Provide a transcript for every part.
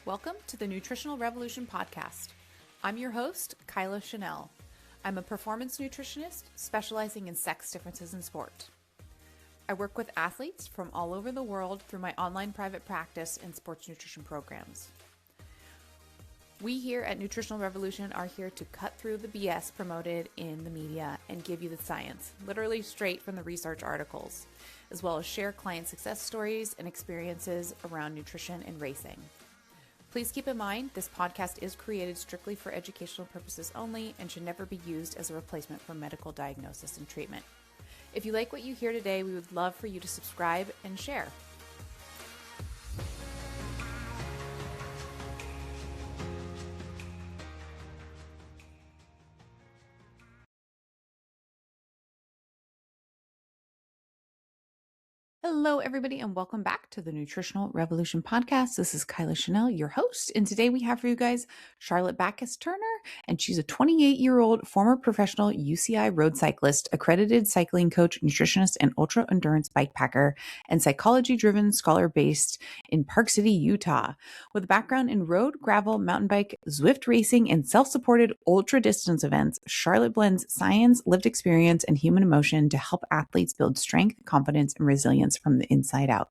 Welcome to the Nutritional Revolution podcast. I'm your host, Kyla Chanel. I'm a performance nutritionist specializing in sex differences in sport. I work with athletes from all over the world through my online private practice and sports nutrition programs. We here at Nutritional Revolution are here to cut through the BS promoted in the media and give you the science, literally straight from the research articles, as well as share client success stories and experiences around nutrition and racing. Please keep in mind, this podcast is created strictly for educational purposes only and should never be used as a replacement for medical diagnosis and treatment. If you like what you hear today, we would love for you to subscribe and share. Hello, everybody, and welcome back to the Nutritional Revolution podcast. This is Kyla Chanel, your host, and today we have for you guys Charlotte Backus Turner, and she's a 28-year-old former professional UCI road cyclist, accredited cycling coach, nutritionist, and ultra-endurance bikepacker, and psychology-driven scholar based in Park City, Utah. With a background in road, gravel, mountain bike, Zwift racing, and self-supported ultra-distance events, Charlotte blends science, lived experience, and human emotion to help athletes build strength, confidence, and resilience from the inside out.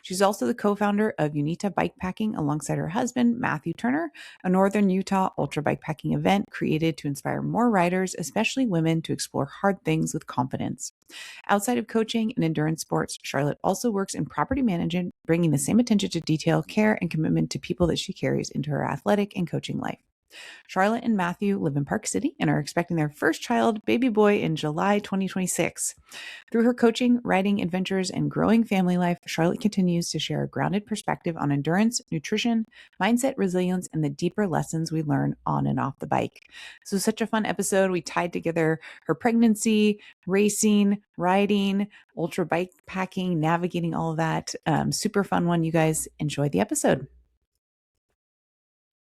She's also the co-founder of Unita Bikepacking alongside her husband, Matthew Turner, a Northern Utah ultra bikepacking event created to inspire more riders, especially women, to explore hard things with confidence. Outside of coaching and endurance sports, Charlotte also works in property management, bringing the same attention to detail, care, and commitment to people that she carries into her athletic and coaching life. Charlotte and Matthew live in Park City and are expecting their first child, baby boy, in July 2026. Through her coaching, writing adventures, and growing family life, Charlotte continues to share a grounded perspective on endurance, nutrition, mindset, resilience, and the deeper lessons we learn on and off the bike. This was such a fun episode. We tied together her pregnancy, racing, riding, ultra bike packing, navigating all of that. Super fun one. You guys enjoy the episode.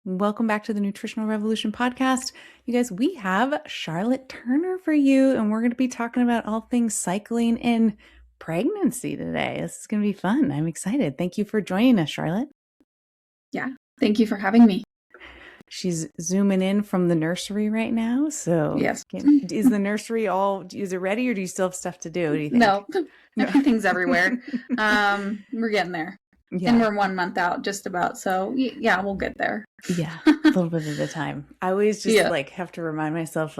Welcome back to the Nutritional Revolution podcast. You guys, we have Charlotte Turner for you, and we're going to be talking about all things cycling and pregnancy today. This is going to be fun. I'm excited. Thank you for joining us, Charlotte. Yeah, thank you for having me. She's zooming in from the nursery right now. So yes. Is the nursery is it ready, or do you still have stuff to do? What do you think? No, everything's everywhere. We're getting there. Yeah. And we're 1 month out just about. So yeah, we'll get there. Yeah, a little bit at a time. I always just have to remind myself,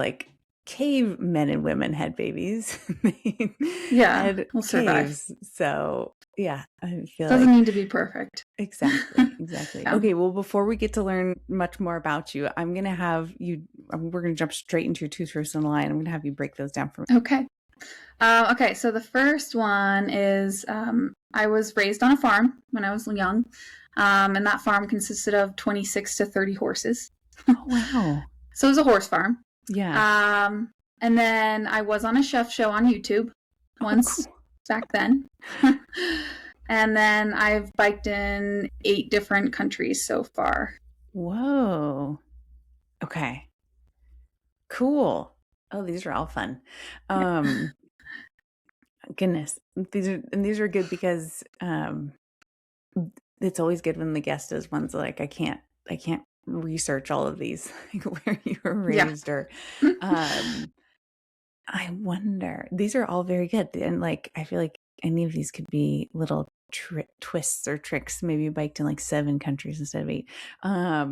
cave men and women had babies. We'll survive. So yeah, I feel doesn't need to be perfect. Exactly. Yeah. Okay, well, before we get to learn much more about you, I'm going to have you, we're going to jump straight into your two truths and a lie. I'm going to have you break those down for me. Okay. So the first one is I was raised on a farm when I was young, and that farm consisted of 26 to 30 horses. Oh, wow. So it was a horse farm. Yeah. And then I was on a chef show on YouTube once back then. And then I've biked in 8 different countries so far. Whoa. Okay. Cool. Oh, these are all fun. Goodness, these are good because it's always good when the guest does ones like I can't research all of these, where you were raised, or I wonder. These are all very good, and I feel like any of these could be little twists or tricks. Maybe you biked in 7 countries instead of 8. A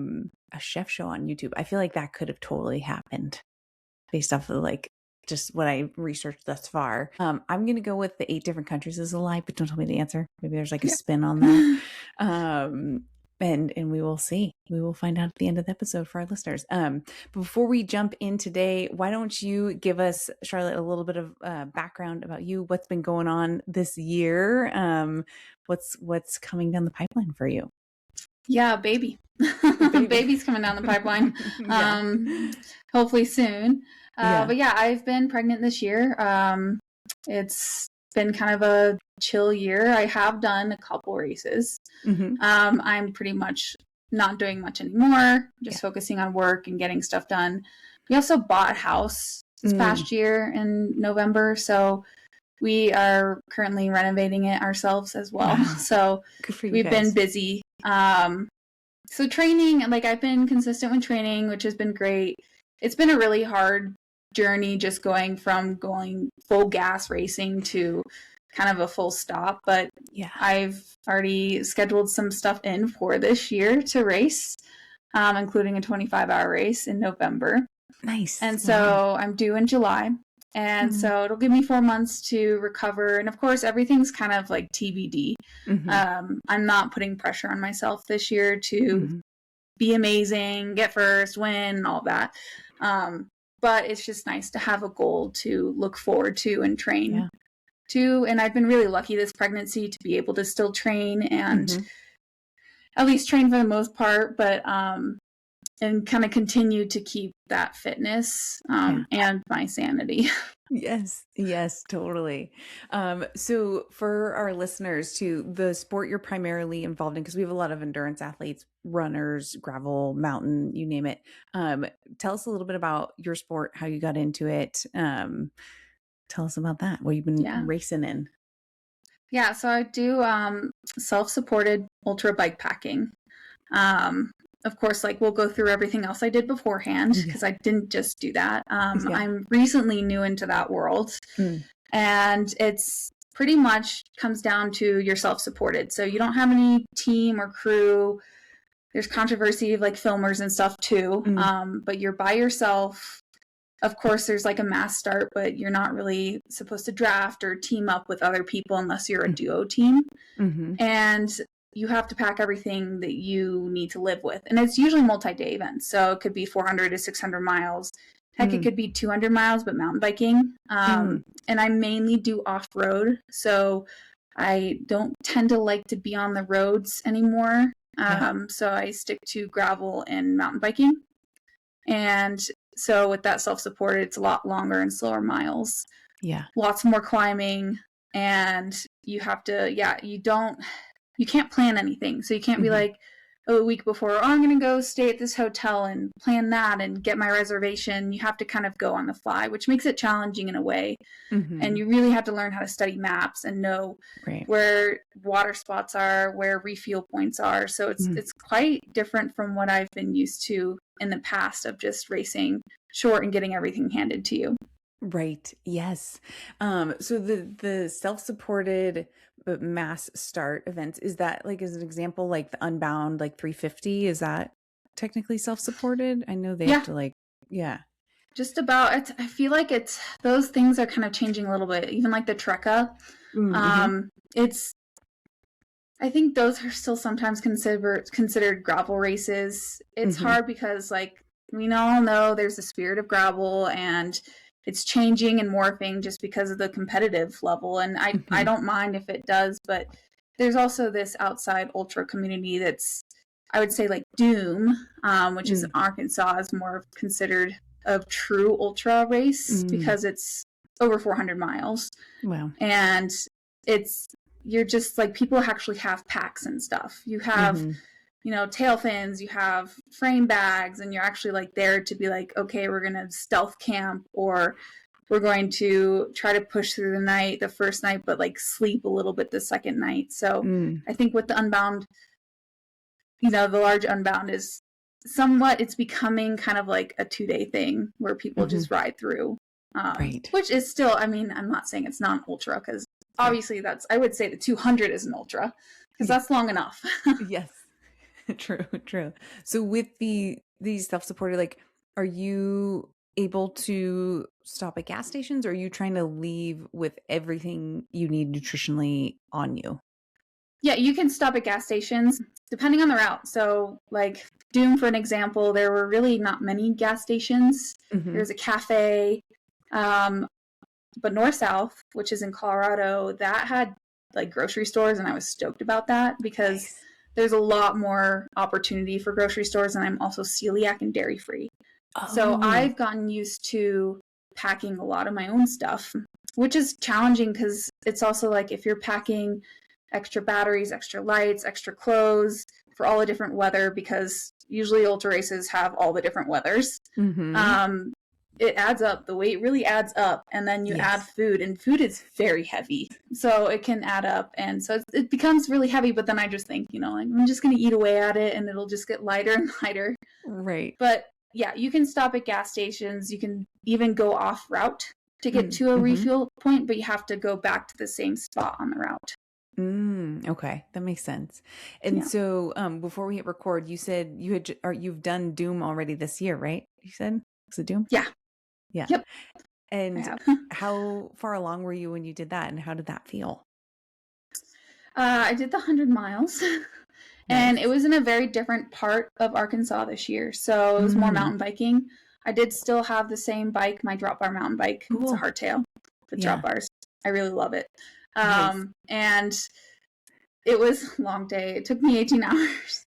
chef show on YouTube. I feel like that could have totally happened based off of just what I researched thus far. I'm going to go with the 8 different countries as a lie, but don't tell me the answer. Maybe there's a spin on that. And we will see. We will find out at the end of the episode for our listeners. But before we jump in today, why don't you give us, Charlotte, a little bit of background about you, what's been going on this year, what's coming down the pipeline for you? Yeah, baby. Baby's coming down the pipeline. Hopefully soon. But yeah, I've been pregnant this year. It's been kind of a chill year. I have done a couple races. Mm-hmm. I'm pretty much not doing much anymore, just focusing on work and getting stuff done. We also bought a house this past year in November, so we are currently renovating it ourselves as well. Wow. So we've been busy So training, like I've been consistent with training, which has been great. It's been a really hard journey just going from going full gas racing to kind of a full stop. But yeah, I've already scheduled some stuff in for this year to race, including a 25-hour race in November. Nice. And so I'm due in July. And so it'll give me 4 months to recover. And of course, everything's kind of like TBD. I'm not putting pressure on myself this year to be amazing, get first, win, all that. But it's just nice to have a goal to look forward to and train to. And I've been really lucky this pregnancy to be able to still train and at least train for the most part, but and kind of continue to keep that fitness and my sanity. Yes, totally. So for our listeners too, the sport you're primarily involved in, because we have a lot of endurance athletes, runners, gravel, mountain, you name it. Tell us a little bit about your sport, how you got into it. Tell us about that, what you've been racing in. Yeah, so I do self-supported ultra bikepacking. Of course, like we'll go through everything else I did beforehand because I didn't just do that. I'm recently new into that world, and it's pretty much comes down to you're self-supported. So you don't have any team or crew. There's controversy of like filmers and stuff too, but you're by yourself. Of course, there's like a mass start, but you're not really supposed to draft or team up with other people unless you're a duo team. And you have to pack everything that you need to live with. And it's usually multi-day events. So it could be 400 to 600 miles. Heck, it could be 200 miles, but mountain biking. And I mainly do off-road. So I don't tend to like to be on the roads anymore. So I stick to gravel and mountain biking. And so with that self-supported, it's a lot longer and slower miles. Yeah. Lots more climbing. And you have to, you can't plan anything. So you can't be like, a week before, I'm going to go stay at this hotel and plan that and get my reservation. You have to kind of go on the fly, which makes it challenging in a way. And you really have to learn how to study maps and know where water spots are, where refuel points are. So it's quite different from what I've been used to in the past of just racing short and getting everything handed to you. Right. Yes. So the self-supported but mass start events, is that like as an example, like the Unbound, like 350, is that technically self-supported? I know they have to just about. I feel like it's those things are kind of changing a little bit. Even like the Trekka, I think those are still sometimes considered gravel races. It's hard because like we all know there's the spirit of gravel and it's changing and morphing just because of the competitive level. And I don't mind if it does, but there's also this outside ultra community that's, I would say like Doom, which is in Arkansas, is more considered a true ultra race because it's over 400 miles. Wow. And you're just like, people actually have packs and stuff. You have, tail fins, you have frame bags, and you're actually like there to be like, okay, we're going to stealth camp, or we're going to try to push through the first night, but like sleep a little bit the second night. So I think with the Unbound, the large Unbound is somewhat, it's becoming kind of like a 2-day thing where people just ride through, which is still, I mean, I'm not saying it's not an ultra because obviously I would say the 200 is an ultra because that's long enough. Yes. True. So with these self-supported, like, are you able to stop at gas stations, or are you trying to leave with everything you need nutritionally on you? Yeah, you can stop at gas stations depending on the route. So like Doom, for an example, there were really not many gas stations. There's a cafe, but North-South, which is in Colorado, that had like grocery stores, and I was stoked about that because there's a lot more opportunity for grocery stores, and I'm also celiac and dairy free. So I've gotten used to packing a lot of my own stuff, which is challenging because it's also like if you're packing extra batteries, extra lights, extra clothes for all the different weather, because usually ultra races have all the different weathers. it adds up. The weight really adds up. And then you add food, and food is very heavy. So it can add up. And so it becomes really heavy. But then I just think, like, I'm just going to eat away at it and it'll just get lighter and lighter. Right. But yeah, you can stop at gas stations. You can even go off route to get to a refuel point, but you have to go back to the same spot on the route. Okay, that makes sense. And so, before we hit record, you said you've done Doom already this year, right? You said, was it Doom? Yeah. Yeah. Yep. And how far along were you when you did that, and how did that feel? I did the 100 miles. And it was in a very different part of Arkansas this year. So it was more mountain biking. I did still have the same bike, my drop bar mountain bike. Cool. It's a hardtail with drop bars. I really love it. And it was a long day. It took me 18 hours.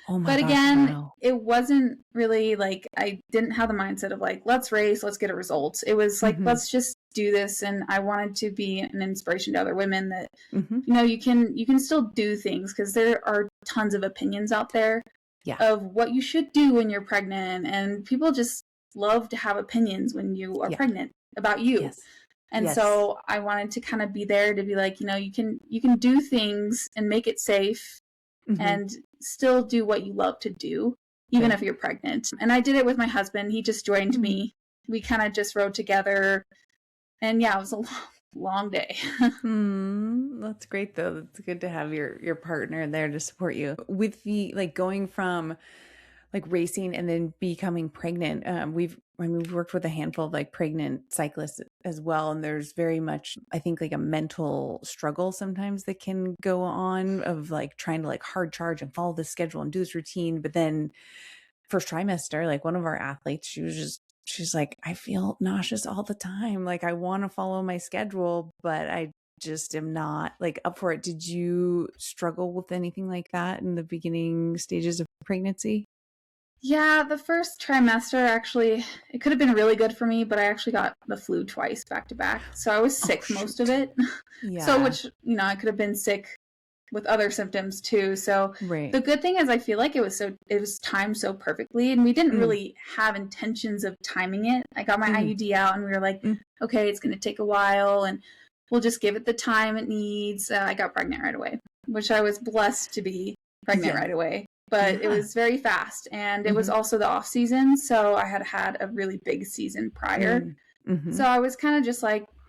Oh my But again, it wasn't really like, I didn't have the mindset of like, let's race, let's get a result. It was like, let's just do this. And I wanted to be an inspiration to other women that, you can still do things, because there are tons of opinions out there of what you should do when you're pregnant. And people just love to have opinions when you are pregnant about you. Yes. And so I wanted to kind of be there to be like, you can do things and make it safe and still do what you love to do, even if you're pregnant. And I did it with my husband. He just joined me. We kind of just rode together. And it was a long day. That's great though. It's good to have your partner there to support you. With the going from racing and then becoming pregnant, we've worked with a handful of pregnant cyclists as well. And there's very much, I think, a mental struggle sometimes that can go on of trying to hard charge and follow this schedule and do this routine. But then first trimester, one of our athletes, she's like, I feel nauseous all the time. I want to follow my schedule, but I just am not up for it. Did you struggle with anything like that in the beginning stages of pregnancy? Yeah, the first trimester, actually, it could have been really good for me, but I actually got the flu twice back to back. So I was sick most of it. So, which, I could have been sick with other symptoms too. So the good thing is I feel like it was timed so perfectly, and we didn't really have intentions of timing it. I got my IUD out and we were like, okay, it's going to take a while and we'll just give it the time it needs. I got pregnant right away, which I was blessed to be pregnant right away. But it was very fast, and it was also the off season. So I had a really big season prior. So I was kind of just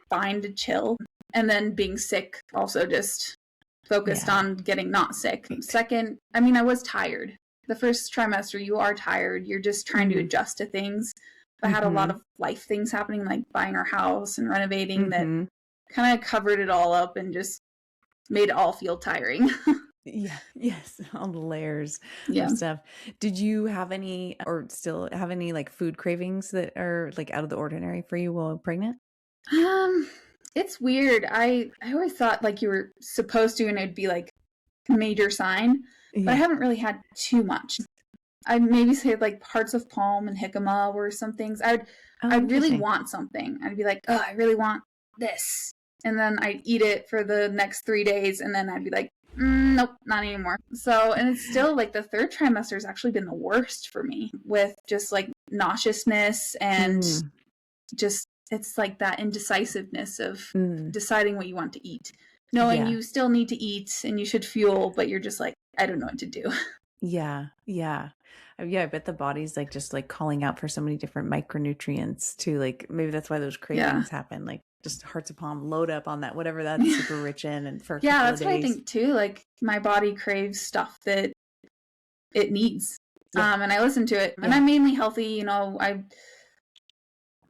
fine to chill. And then being sick also just focused on getting not sick. Second, I was tired. The first trimester, you are tired. You're just trying to adjust to things. I had a lot of life things happening, like buying our house and renovating that kind of covered it all up and just made it all feel tiring. All the layers of stuff. Did you have any, or still have any food cravings that are out of the ordinary for you while pregnant? It's weird. I always thought you were supposed to, and it'd be a major sign, but I haven't really had too much. I'd maybe say parts of palm and jicama were some things. I'd really want something. I'd be like, oh, I really want this. And then I'd eat it for the next 3 days, and then I'd be like, nope, not anymore. So, and it's still the third trimester has actually been the worst for me, with just nauseousness and just, it's that indecisiveness of deciding what you want to eat, knowing you still need to eat and you should fuel, but you're just I don't know what to do. I bet the body's just calling out for so many different micronutrients too. Maybe that's why those cravings happen. Just hearts of palm, load up on that, whatever that's super rich in, and for a couple that's of what days. I think too. My body craves stuff that it needs, and I listen to it. And I'm mainly healthy.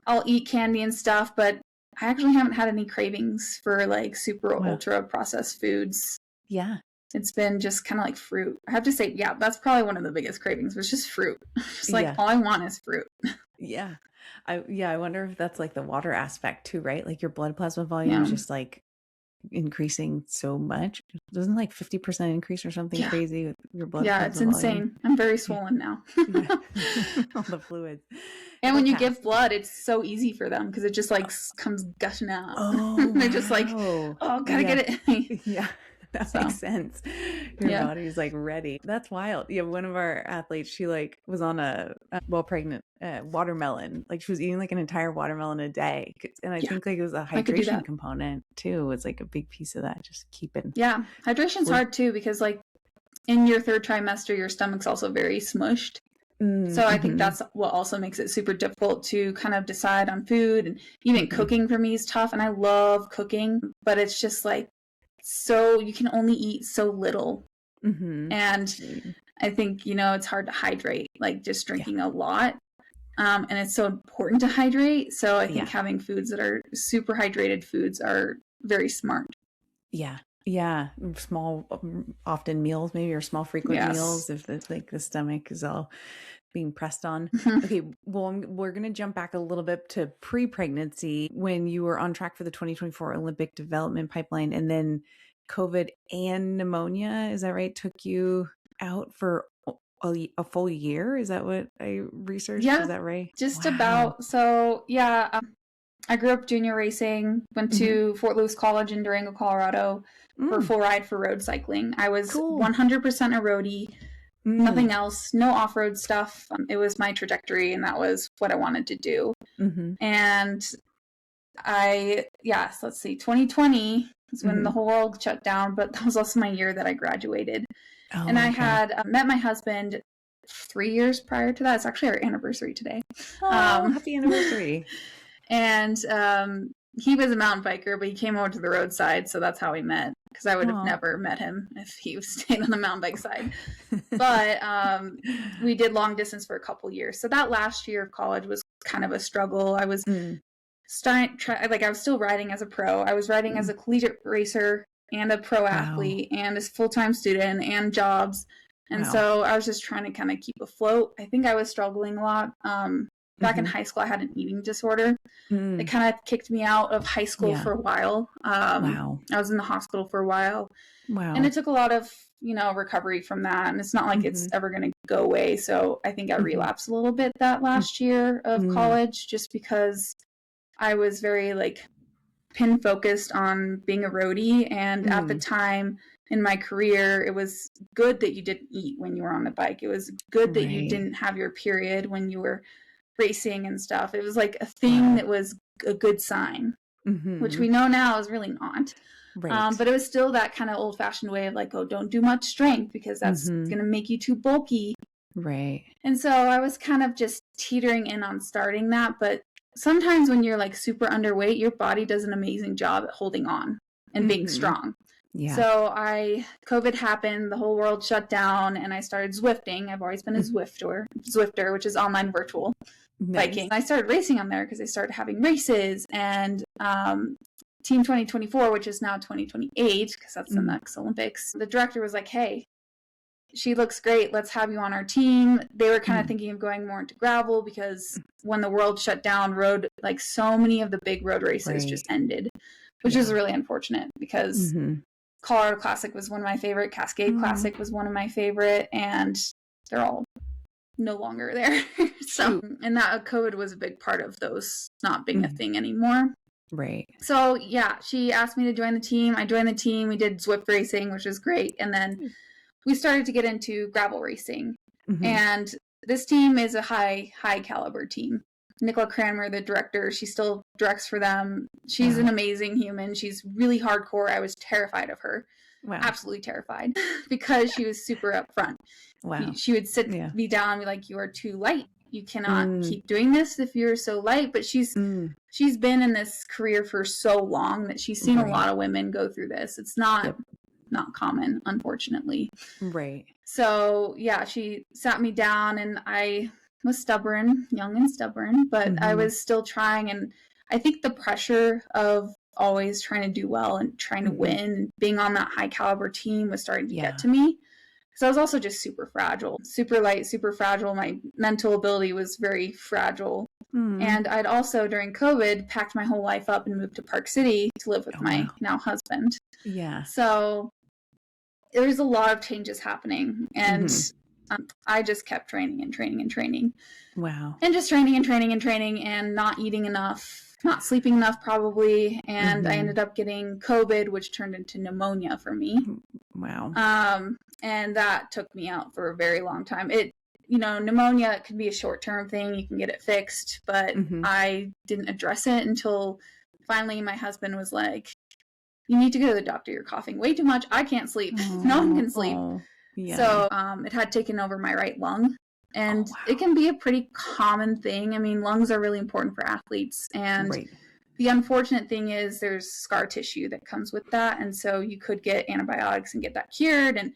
I'll eat candy and stuff, but I actually haven't had any cravings for super ultra processed foods. Yeah. It's been just kind of fruit. I have to say, that's probably one of the biggest cravings, was just fruit. Just all I want is fruit. Yeah. I wonder if that's the water aspect too, right? Your blood plasma volume is just increasing so much. Doesn't 50% increase or something crazy with your blood plasma it's insane volume? I'm very swollen now. All the fluids. And when you give blood, it's so easy for them, because it just comes gushing out. They're just oh, gotta get it. That makes sense. Your body's like ready. That's wild. Yeah, one of our athletes, she like was on a while pregnant watermelon. Like she was eating like an entire watermelon a day, and I think like it was a hydration component too. It's like a big piece of that. Just keeping. Yeah, hydration's hard too because like in your third trimester, your stomach's also very smushed. So I think that's what also makes it super difficult to kind of decide on food, and even cooking for me is tough. And I love cooking, but it's just like, so you can only eat so little. And I think, you know, it's hard to hydrate, like just drinking a lot. And it's so important to hydrate. So I think having foods that are super hydrated foods are very smart. Yeah. Small, often meals, maybe, or small, frequent meals if the stomach is all being pressed on. Okay. Well, we're going to jump back a little bit to pre-pregnancy when you were on track for the 2024 Olympic development pipeline, and then COVID and pneumonia, is that right? Took you out for a full year. Is that what I researched? Yeah. Is that right? Just about. So yeah, I grew up junior racing, went to Fort Lewis College in Durango, Colorado for a full ride for road cycling. I was 100% a roadie, nothing else, no off-road stuff. It was my trajectory, and that was what I wanted to do. And let's see, 2020 is when the whole world shut down, but that was also my year that I graduated. And I had met my husband 3 years prior to that. It's actually our anniversary today. Happy anniversary. And he was a mountain biker, but he came over to the roadside, so that's how we met, because I would have never met him if he was staying on the mountain bike side. But we did long distance for a couple years. So that last year of college was kind of a struggle. I was I was still riding as a pro. I was riding as a collegiate racer and a pro athlete and a full-time student and jobs. And so I was just trying to kind of keep afloat. I think I was struggling a lot. Back in high school, I had an eating disorder. It kind of kicked me out of high school for a while. I was in the hospital for a while. And it took a lot of, you know, recovery from that. And it's not like it's ever going to go away. So I think I relapsed a little bit that last year of college, just because I was very like pin focused on being a roadie. And at the time in my career, it was good that you didn't eat when you were on the bike. It was good that you didn't have your period when you were racing and stuff. It was like a thing that was a good sign, which we know now is really not. But it was still that kind of old fashioned way of like, oh, don't do much strength because that's going to make you too bulky. And so I was kind of just teetering in on starting that. But sometimes when you're like super underweight, your body does an amazing job at holding on and being strong. So COVID happened, the whole world shut down, and I started Zwifting. I've always been a Zwifter, which is online virtual biking. I started racing on there because I started having races, and Team 2024, which is now 2028, because that's the next Olympics. The director was like, hey, she looks great. Let's have you on our team. They were kind of thinking of going more into gravel because when the world shut down, like so many of the big road races just ended, which is really unfortunate because Colorado Classic was one of my favorite. Cascade Classic was one of my favorite, and they're all no longer there. And that COVID was a big part of those not being a thing anymore. So yeah, she asked me to join the team. I joined the team. We did Zwift racing, which was great. And then we started to get into gravel racing. And this team is a high caliber team. Nicola Cranmer, the director, she still directs for them. She's an amazing human. She's really hardcore. I was terrified of her. Absolutely terrified because she was super upfront. She would sit me down and be like, you are too light. You cannot keep doing this if you're so light. But she's been in this career for so long that she's seen a lot of women go through this. It's not common, unfortunately. So yeah, she sat me down, and I was stubborn, young and stubborn, but I was still trying. And I think the pressure of always trying to do well and trying to win and being on that high caliber team was starting to get to me. So I was also just super fragile, super light, super fragile. My mental ability was very fragile. And I'd also, during COVID, packed my whole life up and moved to Park City to live with my now husband. So there's a lot of changes happening. And I just kept training and training and training. And just training and training and training and not eating enough. not sleeping enough probably, and I ended up getting COVID, which turned into pneumonia for me. Wow. And that took me out for a very long time. Pneumonia can be a short-term thing. You can get it fixed, but I didn't address it until finally my husband was like, you need to go to the doctor. You're coughing way too much. I can't sleep. No one can sleep. Yeah. So it had taken over my right lung. And it can be a pretty common thing. I mean, lungs are really important for athletes. And the unfortunate thing is there's scar tissue that comes with that. And so you could get antibiotics and get that cured and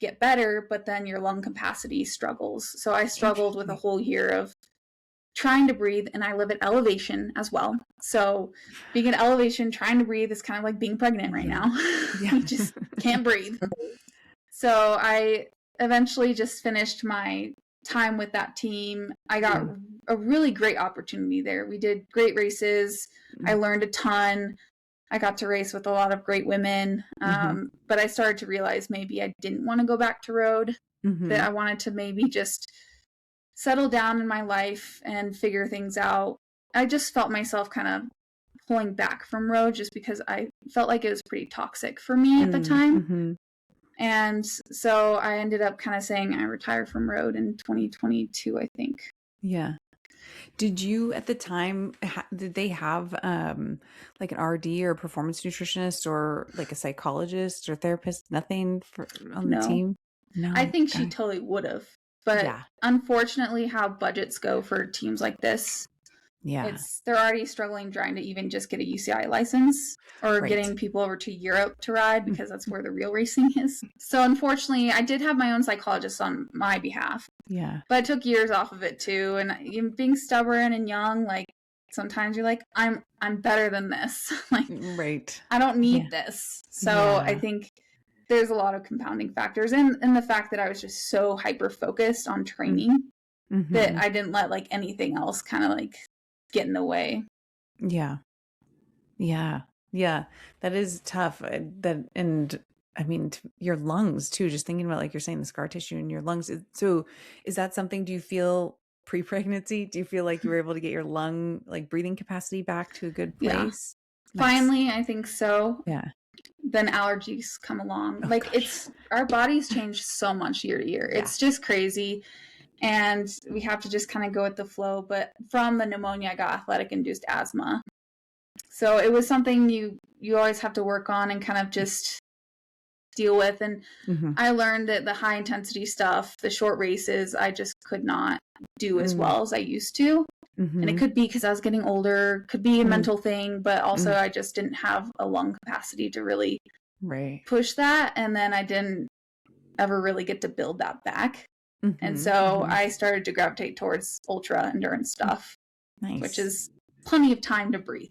get better, but then your lung capacity struggles. So I struggled with a whole year of trying to breathe, and I live at elevation as well. So being at elevation, trying to breathe is kind of like being pregnant right now. You just can't breathe. So I eventually just finished my time with that team. I got a really great opportunity there. We did great races. I learned a ton. I got to race with a lot of great women. But I started to realize maybe I didn't want to go back to road, that I wanted to maybe just settle down in my life and figure things out. I just felt myself kind of pulling back from road just because I felt like it was pretty toxic for me at the time. And so I ended up kind of saying I retired from road in 2022, I think. Yeah. Did you at the time, did they have like an RD or a performance nutritionist or like a psychologist or therapist? Nothing on the team? No. I think she totally would have. But unfortunately, how budgets go for teams like this, they're already struggling trying to even just get a UCI license or getting people over to Europe to ride because that's where the real racing is. So unfortunately, I did have my own psychologist on my behalf. Yeah. But I took years off of it too. And being stubborn and young, like sometimes you're like, I'm better than this. Like, I don't need this. So I think there's a lot of compounding factors and the fact that I was just so hyper focused on training that I didn't let like anything else kind of like get in the way. Yeah. That is tough. And I mean, your lungs too, just thinking about, like you're saying, the scar tissue in your lungs. So is that something, do you feel pre-pregnancy? Do you feel like you were able to get your lung, like breathing capacity back to a good place? Yeah. Finally, I think so. Yeah. Then allergies come along. Our bodies change so much year to year. It's just crazy. And we have to just kind of go with the flow. But from the pneumonia, I got athletic induced asthma. So it was something you always have to work on and kind of just deal with. And I learned that the high intensity stuff, the short races, I just could not do as well as I used to. And it could be because I was getting older, could be a mental thing, but also I just didn't have a lung capacity to really push that. And then I didn't ever really get to build that back. And so I started to gravitate towards ultra endurance stuff, which is plenty of time to breathe.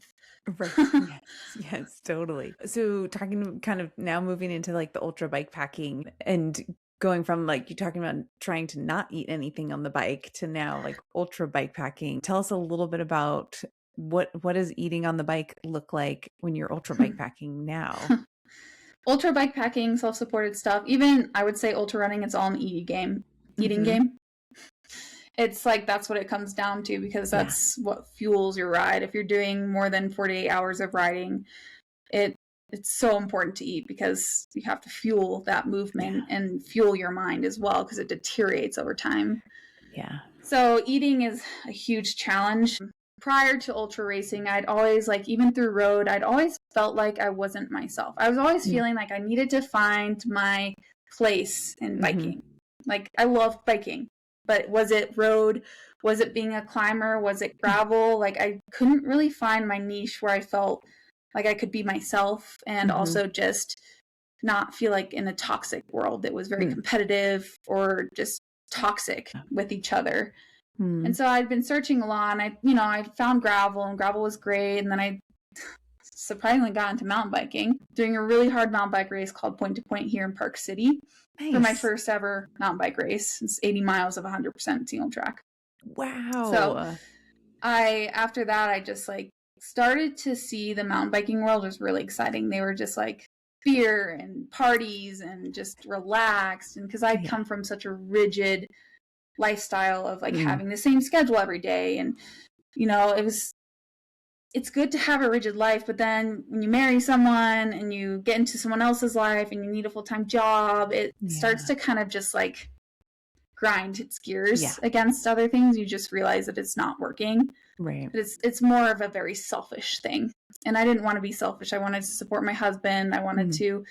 Yes, totally. So talking kind of now moving into like the ultra bike packing and going from like you talking about trying to not eat anything on the bike to now like ultra bike packing. Tell us a little bit about what does eating on the bike look like when you're ultra bike packing now? Ultra bike packing, self-supported stuff. Even I would say ultra running, it's all an eating game. It's like that's what it comes down to because that's what fuels your ride. If you're doing more than 48 hours of riding, it's so important to eat because you have to fuel that movement and fuel your mind as well because it deteriorates over time. Yeah. So eating is a huge challenge. Prior to ultra racing, I'd always even through road, I'd always felt like I wasn't myself. I was always feeling like I needed to find my place in biking. Like I loved biking, but was it road? Was it being a climber? Was it gravel? Like I couldn't really find my niche where I felt like I could be myself and also just not feel like in a toxic world that was very competitive or just toxic with each other. And so I'd been searching a lot and I found gravel and gravel was great. And then I surprisingly got into mountain biking, doing a really hard mountain bike race called Point to Point here in Park City for my first ever mountain bike race. It's 80 miles of 100% single track. Wow. So after that, I just started to see the mountain biking world was really exciting. They were just beer and parties and just relaxed. And because I'd come from such a rigid lifestyle of having the same schedule every day. And, it's good to have a rigid life, but then when you marry someone and you get into someone else's life and you need a full-time job, it starts to kind of just like grind its gears against other things. You just realize that it's not working. Right. But it's more of a very selfish thing. And I didn't want to be selfish. I wanted to support my husband. I wanted to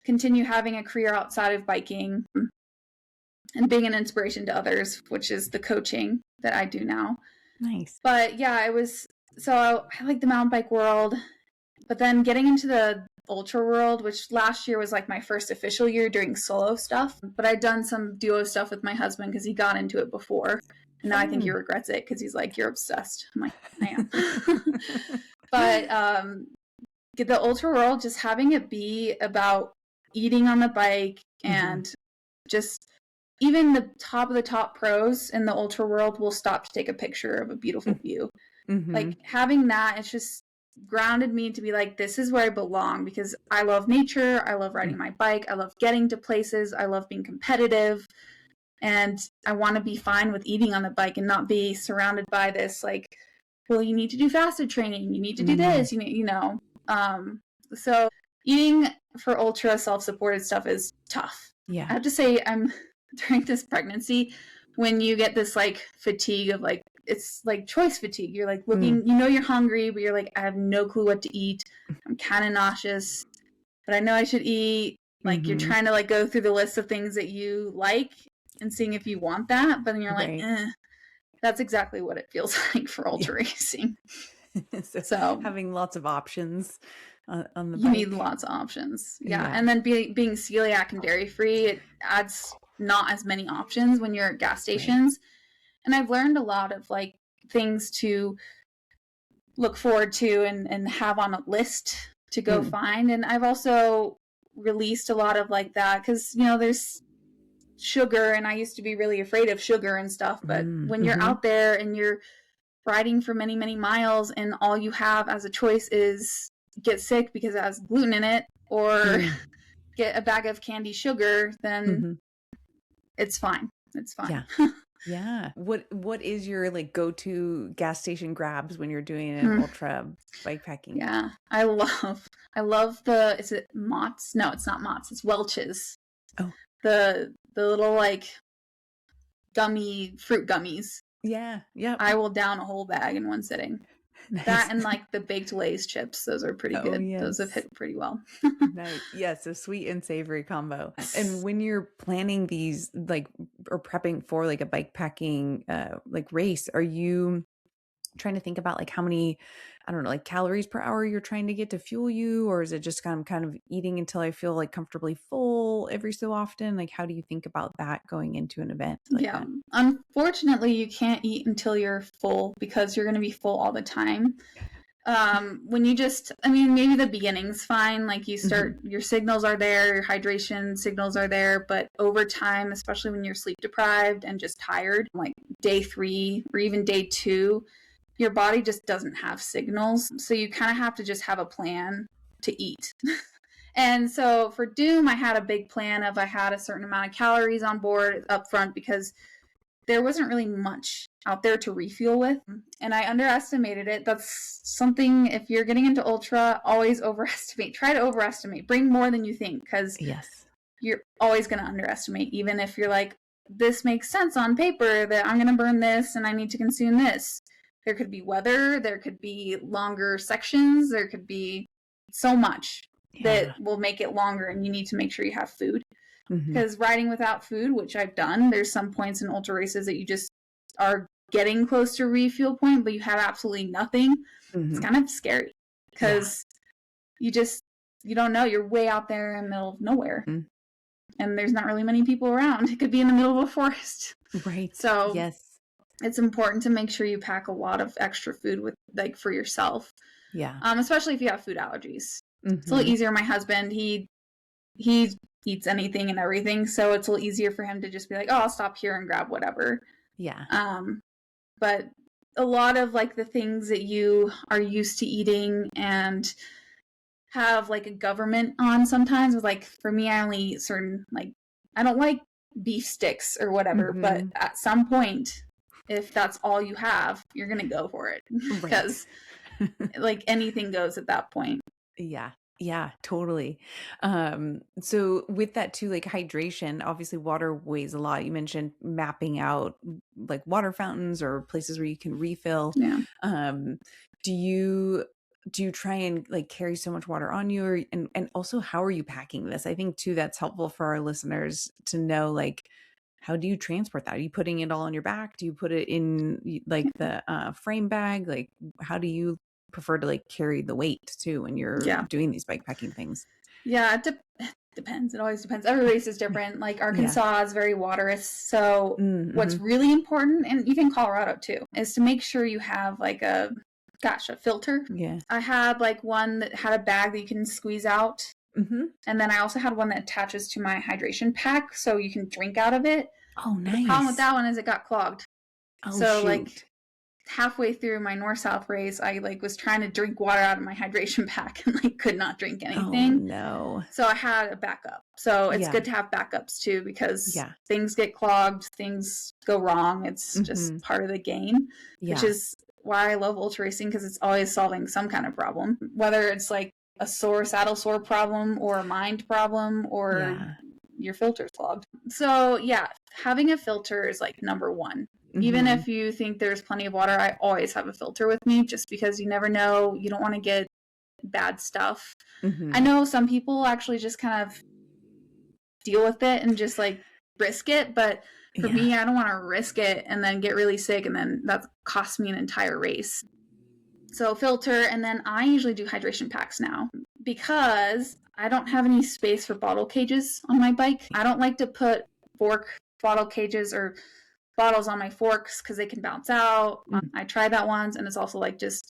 continue having a career outside of biking and being an inspiration to others, which is the coaching that I do now. Nice. But yeah, so I like the mountain bike world, but then getting into the ultra world, which last year was like my first official year doing solo stuff, but I'd done some duo stuff with my husband because he got into it before. And now I think he regrets it because he's like, you're obsessed. I'm like, I am. But the ultra world, just having it be about eating on the bike and just even the top pros in the ultra world will stop to take a picture of a beautiful view. Like having that, it's just grounded me to be like, this is where I belong, because I love nature. I love riding my bike. I love getting to places. I love being competitive. And I want to be fine with eating on the bike and not be surrounded by this, like, well, you need to do fasted training. You need to do this, you know. So eating for ultra self-supported stuff is tough. Yeah. I have to say, during this pregnancy, when you get this like fatigue of like, it's like choice fatigue. You're like looking, you know, you're hungry, but you're like, I have no clue what to eat. I'm kind of nauseous, but I know I should eat. Like you're trying to like go through the list of things that you like and seeing if you want that, but then you're like, that's exactly what it feels like for ultra racing. So having lots of options on the bike. You need lots of options. Yeah. And then being celiac and dairy free, it adds not as many options when you're at gas stations. And I've learned a lot of like things to look forward to and have on a list to go find. And I've also released a lot of like that because, you know, there's sugar, and I used to be really afraid of sugar and stuff. But when you're out there and you're riding for many, many miles and all you have as a choice is get sick because it has gluten in it or get a bag of candy sugar, then it's fine. It's fine. Yeah. What is your like go-to gas station grabs when you're doing an ultra bikepacking? Yeah. I love is it Mott's? No, it's not Mott's. It's Welch's. Oh. The little like fruit gummies. Yeah. Yeah. I will down a whole bag in one sitting. Nice. That and like the baked Lay's chips. Those are pretty good. Yes. Those have hit pretty well. Nice. Yes, a sweet and savory combo. And when you're planning these like or prepping for like a bikepacking like race, are you trying to think about like how many, I don't know, like calories per hour you're trying to get to fuel you, or is it just kind of eating until I feel like comfortably full every so often? Like how do you think about that going into an event like that? Unfortunately you can't eat until you're full because you're going to be full all the time. When you maybe the beginning's fine, like you start your signals are there, your hydration signals are there, but over time, especially when you're sleep deprived and just tired, like day 3 or even day 2, your body just doesn't have signals. So you kind of have to just have a plan to eat. And so for Doom, I had a big plan I had a certain amount of calories on board up front because there wasn't really much out there to refuel with. And I underestimated it. That's something, if you're getting into ultra, always overestimate. Try to overestimate. Bring more than you think because you're always going to underestimate, even if you're like, this makes sense on paper that I'm going to burn this and I need to consume this. There could be weather, there could be longer sections, there could be so much that will make it longer, and you need to make sure you have food. Because riding without food, which I've done, there's some points in ultra races that you just are getting close to refuel point, but you have absolutely nothing. It's kind of scary because you don't know. You're way out there in the middle of nowhere. And there's not really many people around. It could be in the middle of a forest. Right. So it's important to make sure you pack a lot of extra food with like for yourself. Yeah. Especially if you have food allergies. It's a little easier. My husband, he eats anything and everything, so it's a little easier for him to just be like, oh, I'll stop here and grab whatever. Yeah. But a lot of like the things that you are used to eating and have like a government on sometimes with like, for me, I only eat certain, like, I don't like beef sticks or whatever, but at some point, if that's all you have, you're going to go for it because like anything goes at that point. Yeah. Yeah, totally. So with that too, like hydration, obviously water weighs a lot. You mentioned mapping out like water fountains or places where you can refill. Yeah. Um, do you try and like carry so much water on you, or and also how are you packing this? I think too that's helpful for our listeners to know, like, how do you transport that? Are you putting it all on your back? Do you put it in like the frame bag? Like, how do you prefer to like carry the weight too when you're Yeah. doing these bike packing things? Yeah, it depends. It always depends. Every race is different. Like Arkansas is very waterous. So what's really important, and even Colorado too, is to make sure you have like a filter. Yeah. I had like one that had a bag that you can squeeze out. And then I also had one that attaches to my hydration pack so you can drink out of it. Oh, nice. The problem with that one is it got clogged. Oh, so shoot. Like halfway through my north-south race, I like was trying to drink water out of my hydration pack and like could not drink anything. Oh, no. So I had a backup. So it's good to have backups too, because things get clogged, things go wrong. It's just part of the game, which is why I love ultra racing, because it's always solving some kind of problem, whether it's like a saddle sore problem or a mind problem or your filter's clogged. So having a filter is like number one. Even if you think there's plenty of water, I always have a filter with me, just because you never know. You don't want to get bad stuff. I know some people actually just kind of deal with it and just like risk it. But for me, I don't want to risk it and then get really sick, and then that costs me an entire race. So filter, and then I usually do hydration packs now because I don't have any space for bottle cages on my bike. I don't like to put fork bottle cages or bottles on my forks because they can bounce out. I tried that once, and it's also like just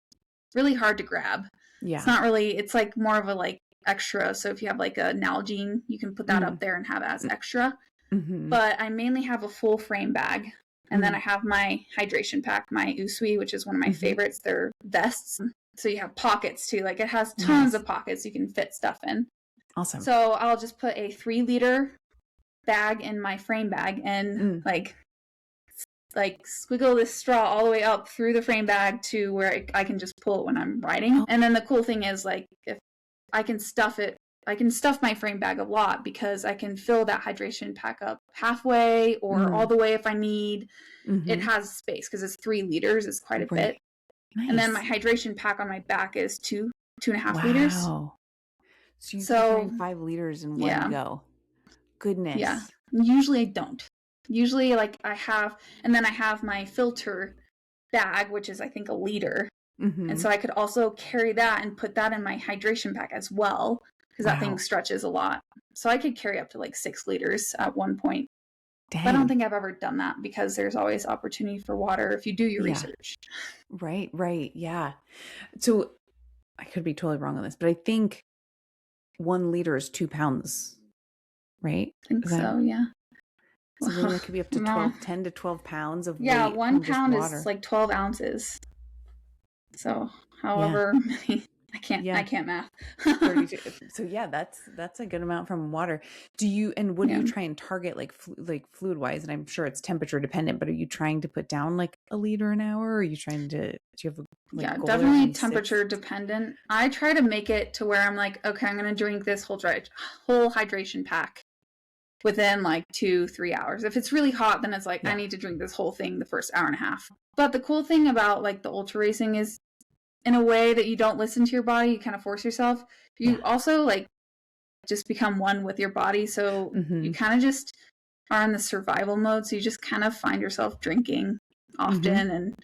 really hard to grab. It's not really, it's like more of a like extra. So if you have like a Nalgene, you can put that up there and have it as extra. But I mainly have a full frame bag. And then I have my hydration pack, my Usui, which is one of my favorites. They're vests. So you have pockets too. Like it has tons of pockets you can fit stuff in. Awesome. So I'll just put a 3-liter bag in my frame bag and like squiggle this straw all the way up through the frame bag to where I can just pull it when I'm riding. And then the cool thing is, like, if I can stuff my frame bag a lot, because I can fill that hydration pack up halfway or all the way if I need. It has space because it's 3 liters. It's quite a bit. Nice. And then my hydration pack on my back is 2.5 liters. So you can 5 liters in one go. Goodness. Yeah. Usually I don't. Usually, like, I have my filter bag, which is, I think, 1 liter. And so I could also carry that and put that in my hydration pack as well, because that thing stretches a lot. So I could carry up to like 6 liters at one point. Dang. But I don't think I've ever done that, because there's always opportunity for water if you do your research. Right. Yeah. So I could be totally wrong on this, but I think 1 liter is 2 pounds, right? I think so, yeah. So maybe that could be up to 10 to 12 pounds of weight. 1 pound is like 12 ounces. So however many, I can't math. 32. So that's a good amount from water. Do you try and target like fluid wise? And I'm sure it's temperature dependent, but are you trying to put down like 1 liter an hour? Or are you trying to, do you have a goal definitely temperature dependent. I try to make it to where I'm like, okay, I'm going to drink this whole hydration pack within like 2-3 hours. If it's really hot, then it's like, I need to drink this whole thing the first hour and a half. But the cool thing about like the ultra racing is, in a way that you don't listen to your body, you kind of force yourself. You also like just become one with your body. So you kind of just are in the survival mode. So you just kind of find yourself drinking often and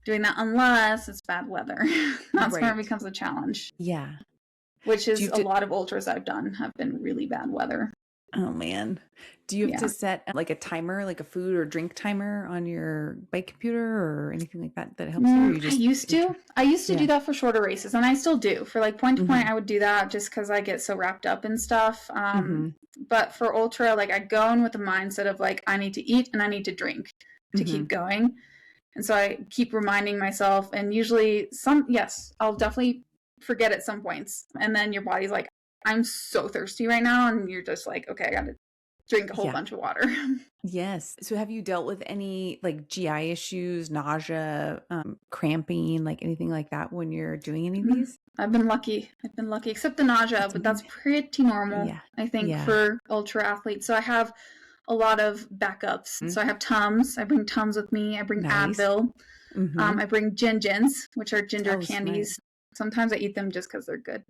doing that, unless it's bad weather. That's where it becomes a challenge. Yeah. Which is a lot of ultras I've done have been really bad weather. Oh man. Do you have to set like a timer, like a food or drink timer on your bike computer or anything like that helps you? Or you just, I used to do that for shorter races, and I still do. For like point to point, I would do that just because I get so wrapped up in stuff. But for ultra, like I go in with the mindset of like, I need to eat and I need to drink to keep going. And so I keep reminding myself, and usually I'll definitely forget at some points. And then your body's like, I'm so thirsty right now. And you're just like, okay, I got to drink a whole bunch of water. Yes. So have you dealt with any like GI issues, nausea, cramping, like anything like that when you're doing any of these? I've been lucky, except the nausea, but that's pretty normal, I think, for ultra athletes. So I have a lot of backups. So I have Tums. I bring Tums with me. I bring Advil. I bring Gin-Gins, which are ginger candies. Sometimes I eat them just because they're good.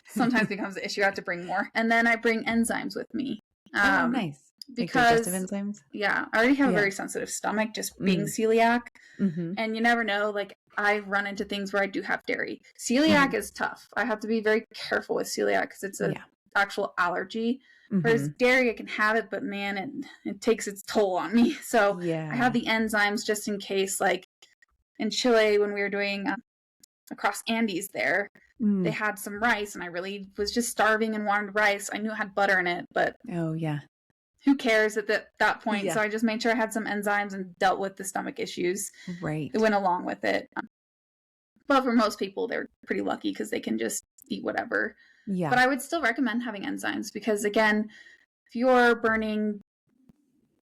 Sometimes it becomes an issue. I have to bring more. And then I bring enzymes with me. Nice. Because, like digestive enzymes? Yeah, I already have a very sensitive stomach, just being celiac. And you never know, like, I run into things where I do have dairy. Celiac is tough. I have to be very careful with celiac because it's an actual allergy. Whereas dairy, I can have it, but man, it takes its toll on me. So I have the enzymes just in case, like in Chile, when we were doing across Andes there, they had some rice, and I really was just starving and wanted rice. I knew it had butter in it, but who cares at that point? So I just made sure I had some enzymes and dealt with the stomach issues. Right. It went along with it. But for most people, they're pretty lucky because they can just eat whatever. Yeah. But I would still recommend having enzymes because, again, if you're burning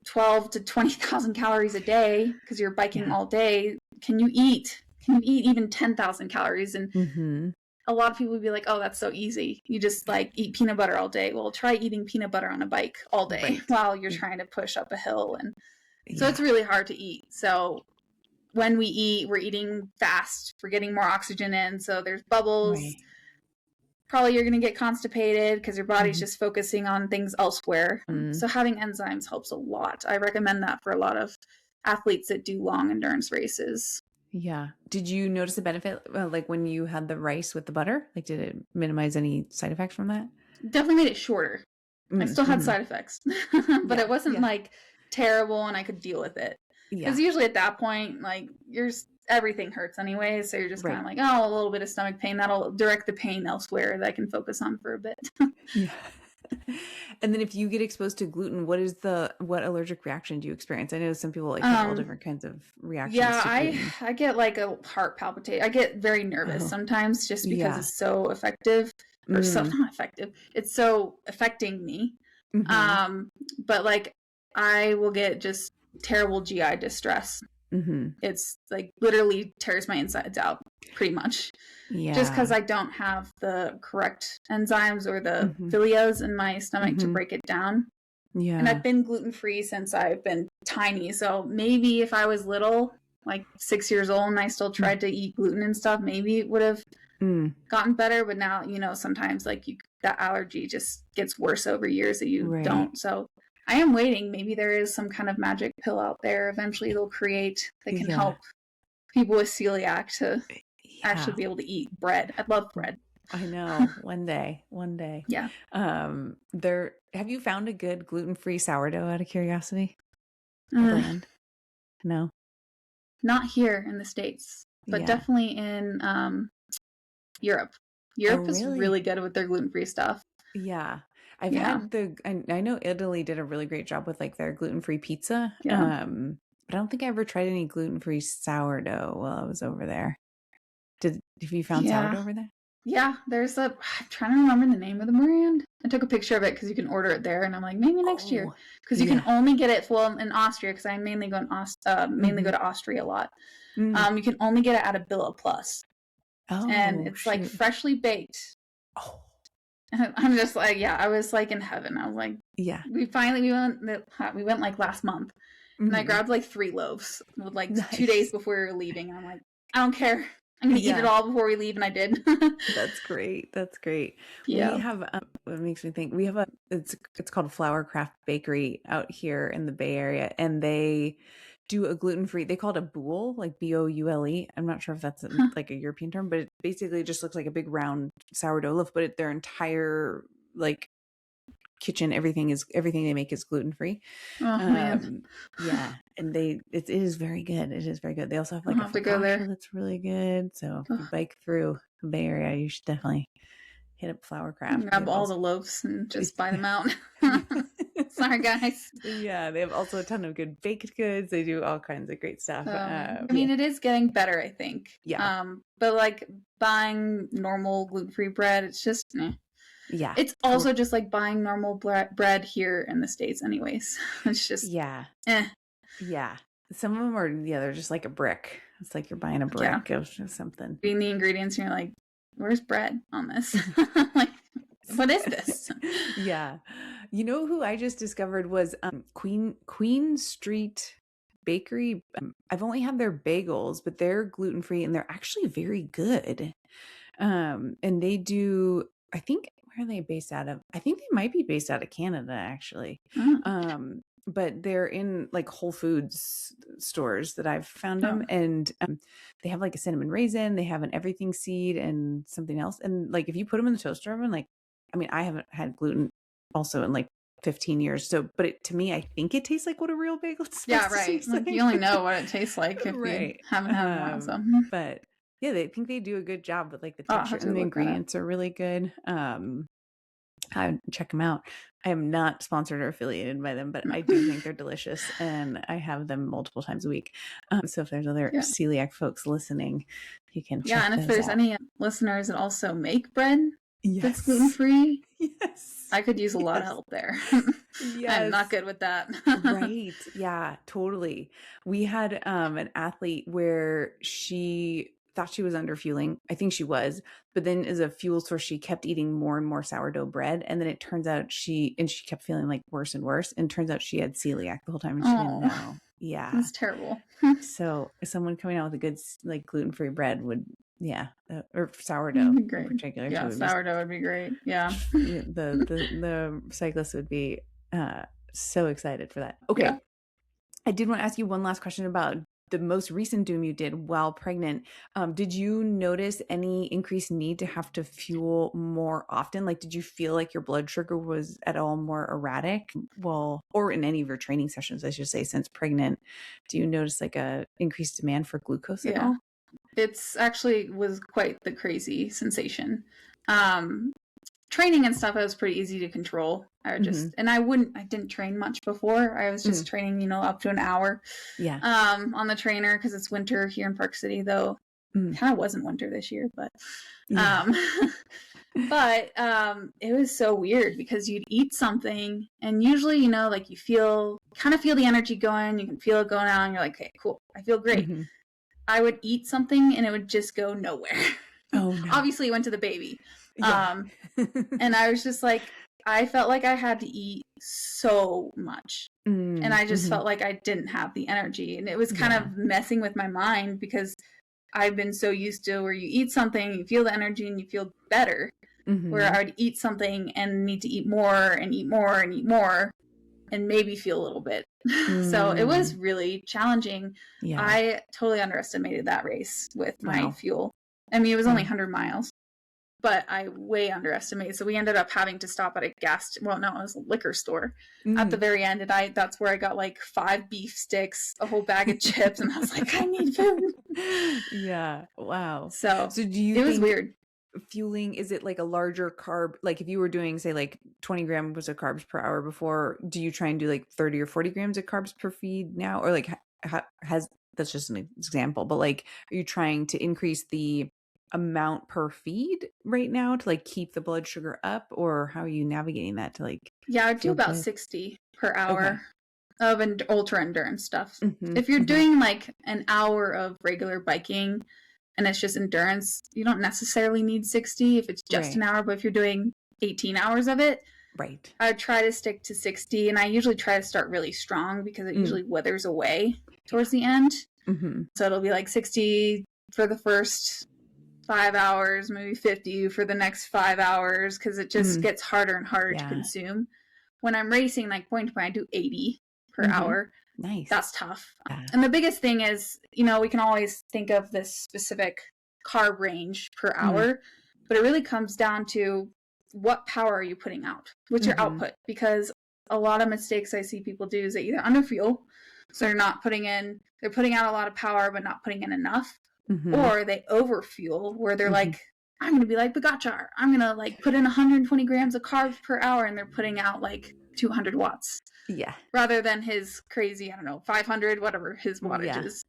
12 to 20,000 calories a day because you're biking all day, can you eat even 10,000 calories? And a lot of people would be like, oh, that's so easy. You just like eat peanut butter all day. Well, try eating peanut butter on a bike all day while you're trying to push up a hill. And so it's really hard to eat. So when we eat, we're eating fast. We're getting more oxygen in. So there's bubbles. Right. Probably you're going to get constipated because your body's just focusing on things elsewhere. So having enzymes helps a lot. I recommend that for a lot of athletes that do long endurance races. Yeah. Did you notice a benefit, like when you had the rice with the butter? Like, did it minimize any side effects from that? Definitely made it shorter. I still had side effects, but it wasn't like terrible, and I could deal with it. Because usually at that point, like everything hurts anyway, so you're just kind of like, oh, a little bit of stomach pain. That'll direct the pain elsewhere that I can focus on for a bit. And then if you get exposed to gluten, what allergic reaction do you experience? I know some people like have all different kinds of reactions. Yeah, I get like a heart palpitate. I get very nervous sometimes just because it's so effective or so not effective. It's so affecting me. But like I will get just terrible GI distress. It's like literally tears my insides out pretty much. Just because I don't have the correct enzymes or the philias in my stomach to break it down. And I've been gluten-free since I've been tiny. So maybe if I was little, like 6 years old, and I still tried to eat gluten and stuff, maybe it would have gotten better. But now, sometimes like that allergy just gets worse over years that you don't. So I am waiting. Maybe there is some kind of magic pill out there. Eventually they'll create that can help people with celiac to actually be able to eat bread. I love bread. I know. One day. Yeah. Have you found a good gluten-free sourdough out of curiosity? Brand? No. Not here in the States, but definitely in Europe. Europe is really good with their gluten-free stuff. Yeah. I've had I know Italy did a really great job with like their gluten-free pizza. But I don't think I ever tried any gluten-free sourdough while I was over there. Have you found sourdough over there? Yeah, I'm trying to remember the name of the brand. I took a picture of it because you can order it there, and I'm like, maybe next year. Because you can only get it in Austria, because I mainly go to Austria a lot. You can only get it at a Billa Plus. And it's like freshly baked. I'm just like, I was like in heaven. I was like, we went like last month, and I grabbed like 3 loaves with like 2 days before we were leaving. And I'm like, I don't care. I'm going to eat it all before we leave. And I did. That's great. Yeah. We have, what makes me think, it's called Flour Craft Bakery out here in the Bay Area. And they do a gluten-free, they call it a boule, like Boule. I'm not sure if that's like a European term, but it basically just looks like a big round sourdough loaf, but their entire like kitchen, everything they make is gluten-free. Man. And it is very good. They also have like a focaccia that's really good. So if you bike through the Bay Area, you should definitely hit up Flour Craft. Grab all the loaves and just buy them out. Sorry, guys. Yeah, they have also a ton of good baked goods. They do all kinds of great stuff. I mean, it is getting better, I think. Yeah. But like buying normal gluten-free bread, it's just Yeah. It's also just like buying normal bread here in the States anyways. It's just, Yeah. eh. Yeah. Some of them are, they're just like a brick. It's like you're buying a brick of something. Reading the ingredients and you're like, where's bread on this? Like, what is this? Yeah. You know who I just discovered was Queen Street Bakery. I've only had their bagels, but they're gluten-free and they're actually very good. And they do, I think, where are they based out of? I think they might be based out of Canada, actually. But they're in like Whole Foods stores that I've found them. And they have like a cinnamon raisin, they have an everything seed and something else. And like, if you put them in the toaster oven, like, I mean, I haven't had gluten also in like 15 years. So, but to me, I think it tastes like what a real bagel is supposed to taste like. You only know what it tastes like if you haven't had one. So. But yeah, they think they do a good job with like the texture and the ingredients are really good. I would check them out. I am not sponsored or affiliated by them, but I do think they're delicious and I have them multiple times a week. So if there's other celiac folks listening, you can check and if there's any listeners that also make bread that's gluten-free, I could use a lot of help there. I'm not good with that. Right. Yeah, totally. We had an athlete where she thought she was under fueling. I think she was, but then as a fuel source, she kept eating more and more sourdough bread. And then it turns out she kept feeling like worse and worse. And turns out she had celiac the whole time and she didn't know. Yeah. That's terrible. So someone coming out with a good like gluten-free bread would, or sourdough in particular. Yeah, sourdough would be great. Yeah. The cyclist would be so excited for that. Okay. Yeah. I did want to ask you one last question about the most recent Doom you did while pregnant. Did you notice any increased need to have to fuel more often? Like, did you feel like your blood sugar was at all more erratic? Well, or in any of your training sessions, I should say, since pregnant, do you notice like a increased demand for glucose at all? It's actually was quite the crazy sensation. Training and stuff, it was pretty easy to control. I would just, and I didn't train much before. I was just training, up to an hour. Yeah. On the trainer because it's winter here in Park City, though. Kind of wasn't winter this year, but, it was so weird because you'd eat something and usually, like you kind of feel the energy going, you can feel it going out and you're like, okay, cool. I feel great. I would eat something and it would just go nowhere. Oh, no. Obviously it went to the baby. Yeah. And I was just like, I felt like I had to eat so much. And I just felt like I didn't have the energy. And it was kind of messing with my mind because I've been so used to where you eat something, you feel the energy and you feel better. Where I would eat something and need to eat more and eat more and eat more and maybe feel a little bit. So it was really challenging. Yeah. I totally underestimated that race with my fuel. I mean, it was only 100 miles. But I way underestimated. So we ended up having to stop at it was a liquor store at the very end. And that's where I got like 5 beef sticks, a whole bag of chips. And I was like, I need food. Yeah. Wow. So do you it was weird. Fueling, is it like a larger carb? Like if you were doing, say, like 20 grams of carbs per hour before, do you try and do like 30 or 40 grams of carbs per feed now? Or like that's just an example, but like, are you trying to increase the amount per feed right now to like keep the blood sugar up, or how are you navigating that to like? Yeah, I do about 60 per hour of ultra endurance stuff. If you're doing like an hour of regular biking and it's just endurance, you don't necessarily need 60 if it's just an hour, but if you're doing 18 hours of it, I try to stick to 60, and I usually try to start really strong because it usually withers away towards the end. So it'll be like 60 for the first 5 hours, maybe 50 for the next 5 hours, because it just gets harder and harder to consume. When I'm racing, like point to point, I do 80 per hour. Nice. That's tough. And the biggest thing is, we can always think of this specific carb range per hour, but it really comes down to what power are you putting out? What's your output? Because a lot of mistakes I see people do is they either underfuel, so they're putting out a lot of power, but not putting in enough. Or they overfuel, where they're like, I'm going to be like Bogachar. I'm going to like put in 120 grams of carbs per hour, and they're putting out like 200 watts. Yeah. Rather than his crazy, 500, whatever his wattage is.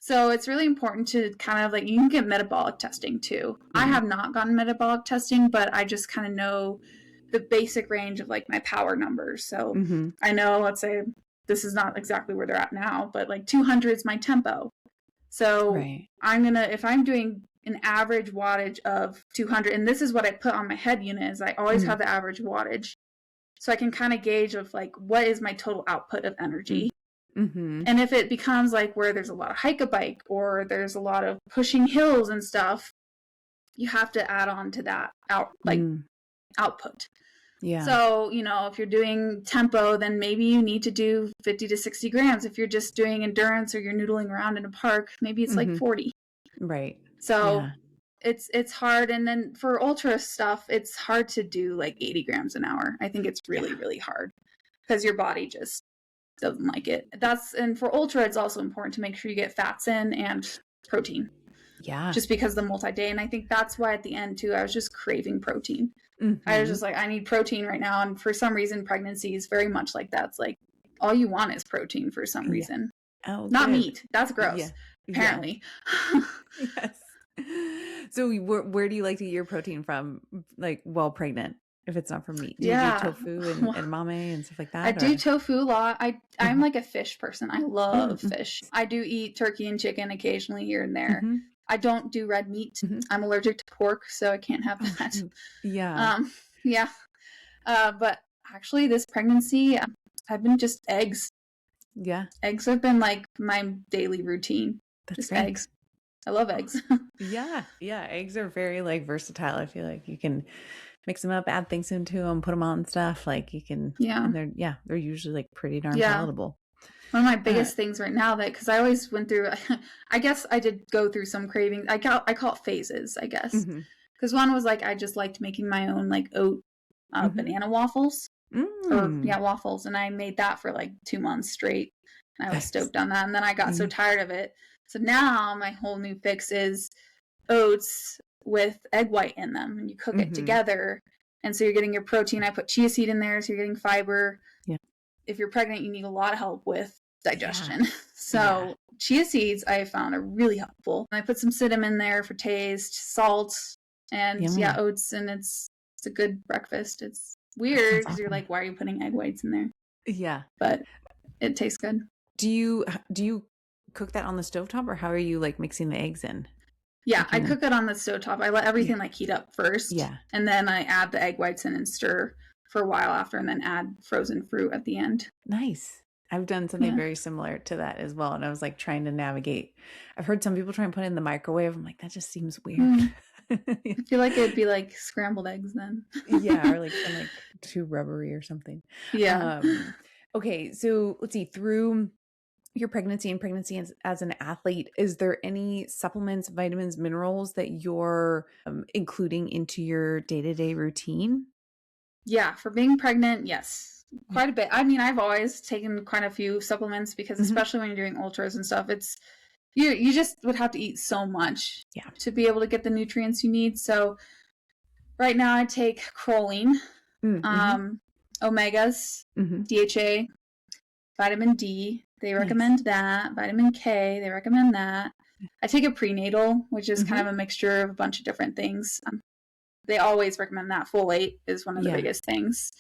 So it's really important to kind of like, you can get metabolic testing too. I have not gotten metabolic testing, but I just kind of know the basic range of like my power numbers. So I know, let's say this is not exactly where they're at now, but like 200 is my tempo. So if I'm doing an average wattage of 200, and this is what I put on my head unit, is I always have the average wattage. So I can kind of gauge of like, what is my total output of energy? And if it becomes like where there's a lot of hike-a-bike or there's a lot of pushing hills and stuff, you have to add on to that output. Yeah. So, if you're doing tempo, then maybe you need to do 50 to 60 grams. If you're just doing endurance or you're noodling around in a park, maybe it's like 40. Right. So it's hard. And then for ultra stuff, it's hard to do like 80 grams an hour. I think it's really, really hard because your body just doesn't like it. And for ultra, it's also important to make sure you get fats in and protein. Yeah. Just because the multi-day. And I think that's why at the end too, I was just craving protein. I was just like, I need protein right now. And for some reason, pregnancy is very much like that. It's like, all you want is protein for some reason. Oh, not meat. That's gross. Apparently. Yes. So where do you like to get your protein from, like while pregnant? If it's not from meat, do you do tofu and edamame and stuff like that? I do tofu a lot. I'm like a fish person. I love fish. I do eat turkey and chicken occasionally here and there. I don't do red meat. I'm allergic to pork, so I can't have that. Yeah. But actually, this pregnancy, I've been just eggs. Yeah. Eggs have been like my daily routine. Just eggs. I love eggs. Yeah. Eggs are very like versatile. I feel like you can mix them up, add things into them, put them on stuff. Like you can, and they're usually like pretty darn palatable. One of my biggest things right now because I always went through, I guess I did go through some cravings. I call it phases, I guess. Because one was like, I just liked making my own like oat banana waffles waffles. And I made that for like 2 months straight. And I was stoked on that. And then I got so tired of it. So now my whole new fix is oats with egg white in them, and you cook it together. And so you're getting your protein. I put chia seed in there, so you're getting fiber. Yeah. If you're pregnant, you need a lot of help with digestion. So chia seeds I found are really helpful. And I put some cinnamon there for taste, salt, and oats, and it's a good breakfast. It's weird because you're like, why are you putting egg whites in there? Yeah. But it tastes good. Do you cook that on the stovetop, or how are you like mixing the eggs in? Yeah, I cook it on the stovetop. I let everything like heat up first. Yeah. And then I add the egg whites in and stir for a while after, and then add frozen fruit at the end. Nice. I've done something very similar to that as well. And I was like trying to navigate. I've heard some people try and put it in the microwave. I'm like, that just seems weird. I feel like it'd be like scrambled eggs then. Yeah, or like too rubbery or something. Yeah. Okay, so let's see. Through your pregnancy as an athlete, is there any supplements, vitamins, minerals that you're including into your day-to-day routine? Yeah, for being pregnant, yes, quite a bit. I mean, I've always taken quite a few supplements because especially when you're doing ultras and stuff, it's you just would have to eat so much to be able to get the nutrients you need. So right now I take choline, omegas, DHA, vitamin D. They recommend that. Vitamin K, they recommend that. I take a prenatal, which is kind of a mixture of a bunch of different things. They always recommend that. Folate is one of the biggest things.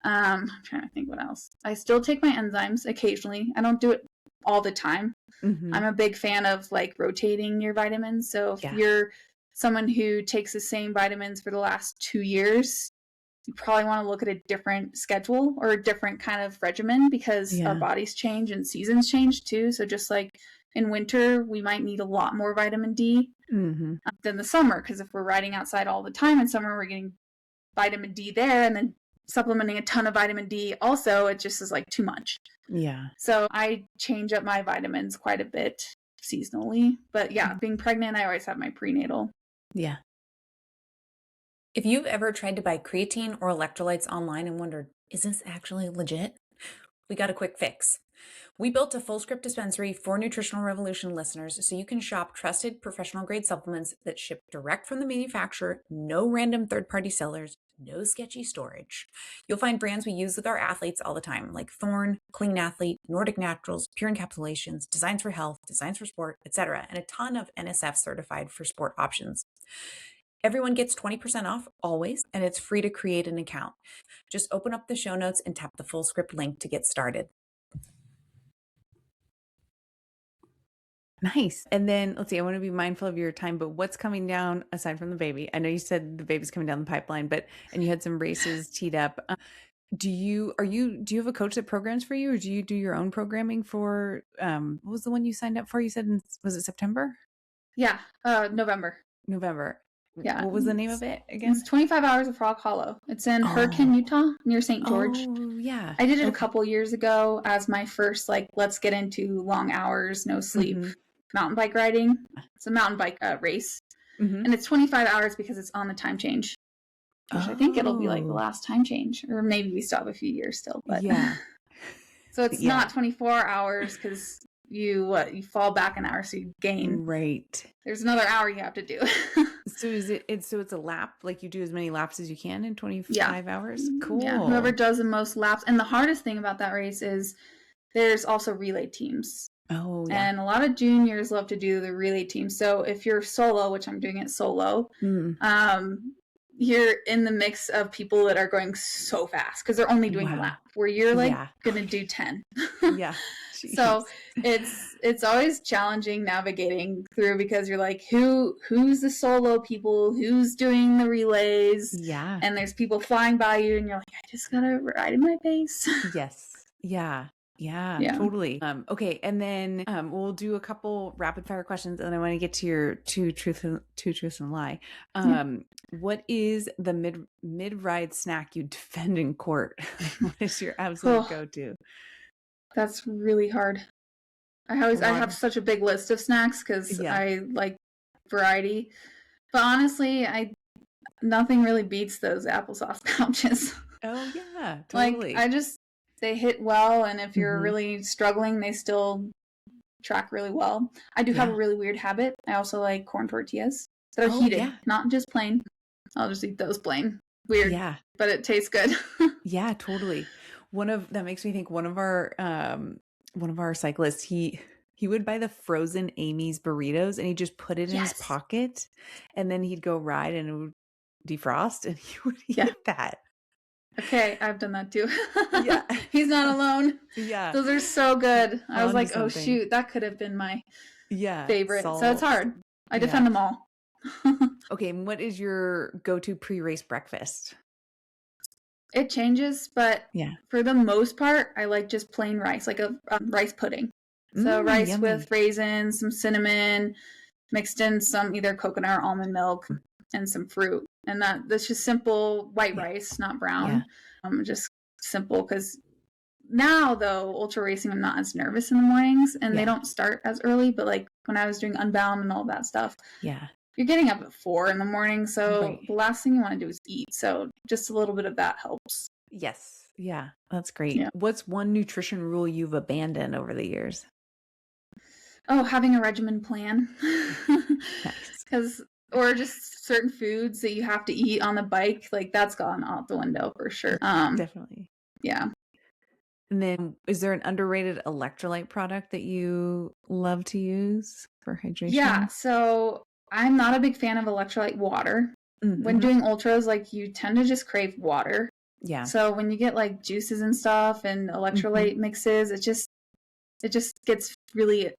I'm trying to think what else. I still take my enzymes occasionally. I don't do it all the time. I'm a big fan of like rotating your vitamins. So if you're someone who takes the same vitamins for the last 2 years, you probably want to look at a different schedule or a different kind of regimen because our bodies change and seasons change too. So just like in winter, we might need a lot more vitamin D than the summer, because if we're riding outside all the time in summer, we're getting vitamin D there, and then supplementing a ton of vitamin D also, it just is like too much. Yeah. So I change up my vitamins quite a bit seasonally. But yeah, being pregnant, I always have my prenatal. Yeah. If you've ever tried to buy creatine or electrolytes online and wondered, is this actually legit? We got a quick fix. We built a full script dispensary for Nutritional Revolution listeners so you can shop trusted professional grade supplements that ship direct from the manufacturer, no random third-party sellers, no sketchy storage. You'll find brands we use with our athletes all the time, like Thorne, Clean Athlete, Nordic Naturals, Pure Encapsulations, Designs for Health, Designs for Sport, etc., and a ton of NSF certified for sport options. Everyone gets 20% off always, and it's free to create an account. Just open up the show notes and tap the full script link to get started. Nice. And then let's see, I want to be mindful of your time, but what's coming down aside from the baby? I know you said the baby's coming down the pipeline, and you had some races teed up. Do you have a coach that programs for you, or do you do your own programming for, what was the one you signed up for? You said, was it September? Yeah. November. Yeah. What was the name of it again? It's 25 Hours of Frog Hollow. It's in Hurricane, Utah, near St. George. Oh, yeah. I did it a couple years ago as my first, let's get into long hours, no sleep, mountain bike riding. It's a mountain bike race. And it's 25 hours because it's on the time change, which I think it'll be the last time change, or maybe we still have a few years still. But yeah. So it's not 24 hours because you fall back an hour, so you gain. Right. There's another hour you have to do. So it's a lap, like you do as many laps as you can in 25 hours? Cool. Yeah, whoever does the most laps. And the hardest thing about that race is there's also relay teams. Oh, yeah. And a lot of juniors love to do the relay team. So if you're solo, which I'm doing it solo, you're in the mix of people that are going so fast because they're only doing a lap, where you're going to do 10. Yeah. So it's always challenging navigating through, because you're like, who's the solo people, who's doing the relays? Yeah. And there's people flying by you, and you're like, I just gotta ride in my pace. Yes. Yeah. Yeah, totally. Okay, and then we'll do a couple rapid fire questions, and I want to get to your two truths and a lie. What is the mid ride snack you defend in court? What is your absolute go-to? That's really hard. I have such a big list of snacks because I like variety, but honestly, nothing really beats those applesauce pouches. Oh yeah, totally. They hit well, and if you're really struggling, they still track really well. I do have a really weird habit. I also like corn tortillas that are heated, not just plain. I'll just eat those plain. Weird, but it tastes good. Yeah, totally. That makes me think one of our cyclists, he would buy the frozen Amy's burritos, and he'd just put it in his pocket, and then he'd go ride, and it would defrost, and he would eat that. Okay, I've done that too. Yeah. He's not alone. Yeah. Those are so good. I was like, oh shoot, that could have been my favorite. So it's hard. I defend them all. Okay, and what is your go-to pre-race breakfast? It changes, but for the most part, I like just plain rice, like a rice pudding. So rice with raisins, some cinnamon, mixed in some either coconut or almond milk, and some fruit. And that's just simple white rice, not brown. Just simple, because now though, ultra racing, I'm not as nervous in the mornings, and they don't start as early, but like when I was doing Unbound and all that stuff, you're getting up at 4 in the morning, so the last thing you want to do is eat. So just a little bit of that helps. Yes. Yeah, that's great. What's one nutrition rule you've abandoned over the years? Oh, having a regimen plan. Nice. Or just certain foods that you have to eat on the bike, like that's gone out the window for sure. Definitely. Yeah. And then is there an underrated electrolyte product that you love to use for hydration? Yeah. So I'm not a big fan of electrolyte water. When doing ultras, like you tend to just crave water. Yeah. So when you get like juices and stuff and electrolyte mixes, it just gets really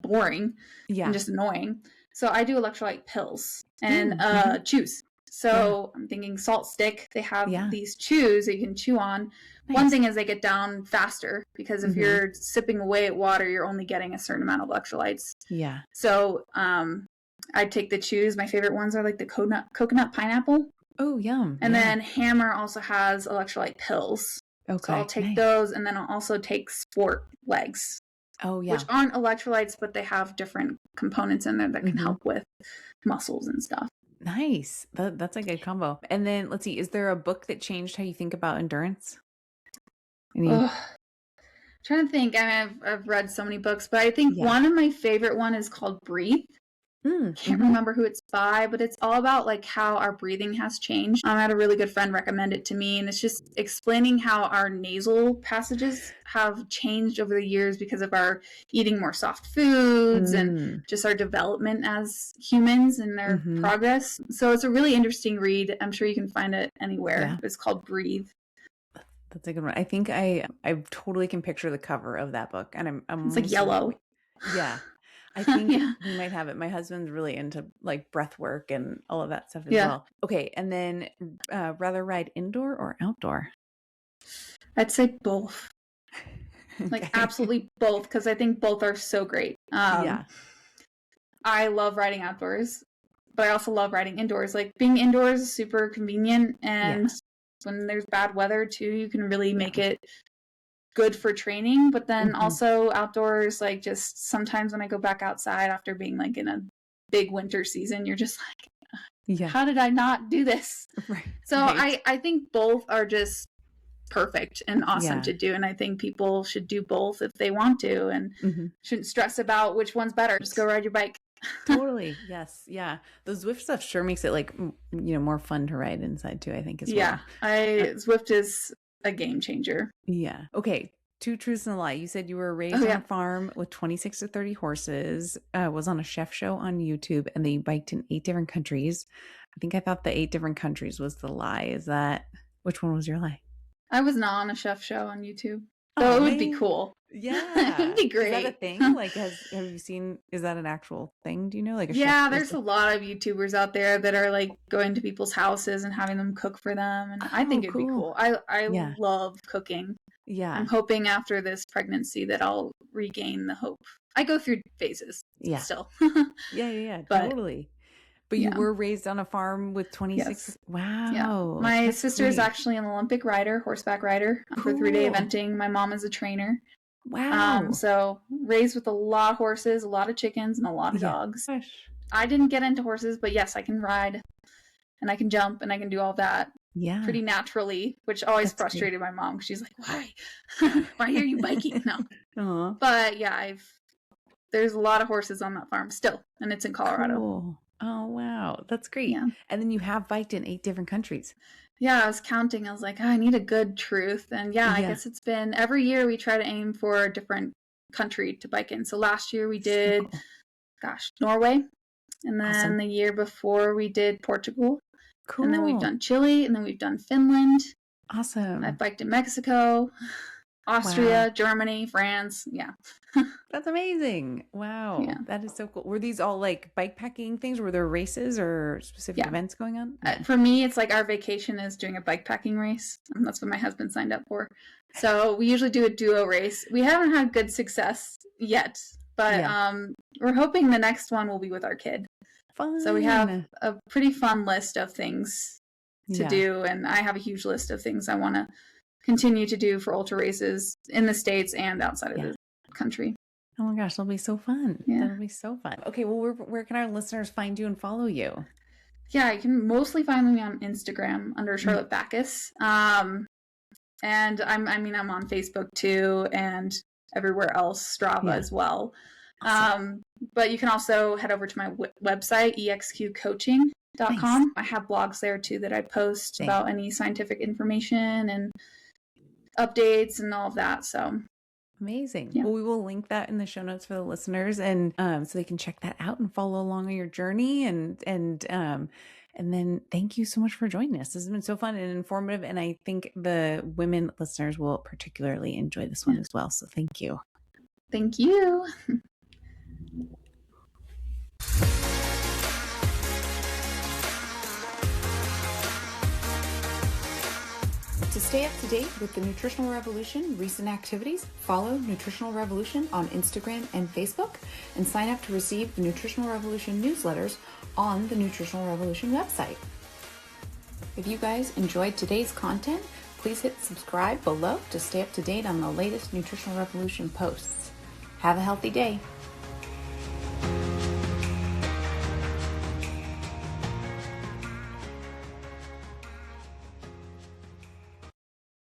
boring and just annoying. So I do electrolyte pills and chews. So I'm thinking Salt Stick. They have these chews that you can chew on. Nice. One thing is they get down faster, because if you're sipping away at water, you're only getting a certain amount of electrolytes. Yeah. So I take the chews. My favorite ones are like the coconut pineapple. Oh, yum. And then Hammer also has electrolyte pills. Okay. So I'll take those, and then I'll also take Sport Legs. Oh, yeah. Which aren't electrolytes, but they have different components in there that can help with muscles and stuff. Nice. That's a good combo. And then let's see, is there a book that changed how you think about endurance? Trying to think. I mean, I've read so many books, but I think one of my favorite one is called Breathe. Can't remember who it's by, but it's all about like how our breathing has changed. I had a really good friend recommend it to me, and it's just explaining how our nasal passages have changed over the years because of our eating more soft foods and just our development as humans and their progress. So it's a really interesting read. I'm sure you can find it anywhere. Yeah. It's called Breathe. That's a good one. I think I totally can picture the cover of that book, and I'm it's like yellow. Yeah. I think we might have it. My husband's really into like breath work and all of that stuff as well. Okay. And then rather ride indoor or outdoor? I'd say both. Like absolutely both, because I think both are so great. I love riding outdoors, but I also love riding indoors. Like being indoors is super convenient, and when there's bad weather too, you can really make it good for training. But then also outdoors, like just sometimes when I go back outside after being like in a big winter season, you're just like, how did I not do this? Right. So I think both are just perfect and awesome to do, and I think people should do both if they want to, and shouldn't stress about which one's better. Just go ride your bike. Totally. Yes. Yeah. The Zwift stuff sure makes it like, more fun to ride inside too, I think as well. Zwift is a game changer. Yeah. Okay. 2 truths and a lie. You said you were raised on a farm with 26 to 30 horses, was on a chef show on YouTube, and then you biked in 8 different countries. I think I thought the 8 different countries was the lie. Which one was your lie? I was not on a chef show on YouTube. So it would be cool. Yeah. It would be great. Is that a thing? Like, have you seen, is that an actual thing? Do you know? Like there's a lot of YouTubers out there that are like going to people's houses and having them cook for them. And I think it'd be cool. I love cooking. Yeah. I'm hoping after this pregnancy that I'll regain the hope. I go through phases still. Yeah. Totally. But you were raised on a farm with 26. Yes. Wow. Yeah. My sister is actually an Olympic rider, horseback rider for 3-day eventing. My mom is a trainer. Wow. So raised with a lot of horses, a lot of chickens, and a lot of dogs. Gosh. I didn't get into horses, but yes, I can ride and I can jump and I can do all that pretty naturally, which always frustrated my mom because she's like, why are you biking? No. But there's a lot of horses on that farm still, and it's in Colorado. Cool. Oh, wow. That's great. Yeah. And then you have biked in 8 different countries. Yeah, I was counting. I was like, I need a good truth. And I guess it's been every year we try to aim for a different country to bike in. So last year we did, Norway. And then the year before we did Portugal. Cool. And then we've done Chile, and then we've done Finland. Awesome. I've biked in Mexico, Austria, Germany, France. Yeah. That's amazing. Wow. Yeah. That is so cool. Were these all like bikepacking things? Were there races or specific events going on? For me, it's like our vacation is doing a bikepacking race. And that's what my husband signed up for. So we usually do a duo race. We haven't had good success yet, but we're hoping the next one will be with our kid. Fun. So we have a pretty fun list of things to do. And I have a huge list of things I want to continue to do for ultra races in the States and outside of the country. Oh my gosh, that'll be so fun. That'll be so fun. Okay, well, where can our listeners find you and follow you? Yeah, you can mostly find me on Instagram under Charlotte Backus. And I'm on Facebook too, and everywhere else, Strava as well. Awesome. But you can also head over to my website, exqcoaching.com. Nice. I have blogs there too that I post about any scientific information and updates and all of that. So amazing. Yeah. Well, we will link that in the show notes for the listeners, and so they can check that out and follow along on your journey. And then thank you so much for joining us. This has been so fun and informative, and I think the women listeners will particularly enjoy this one as well. So thank you. Thank you. To stay up to date with the Nutritional Revolution recent activities, follow Nutritional Revolution on Instagram and Facebook, and sign up to receive the Nutritional Revolution newsletters on the Nutritional Revolution website. If you guys enjoyed today's content, please hit subscribe below to stay up to date on the latest Nutritional Revolution posts. Have a healthy day.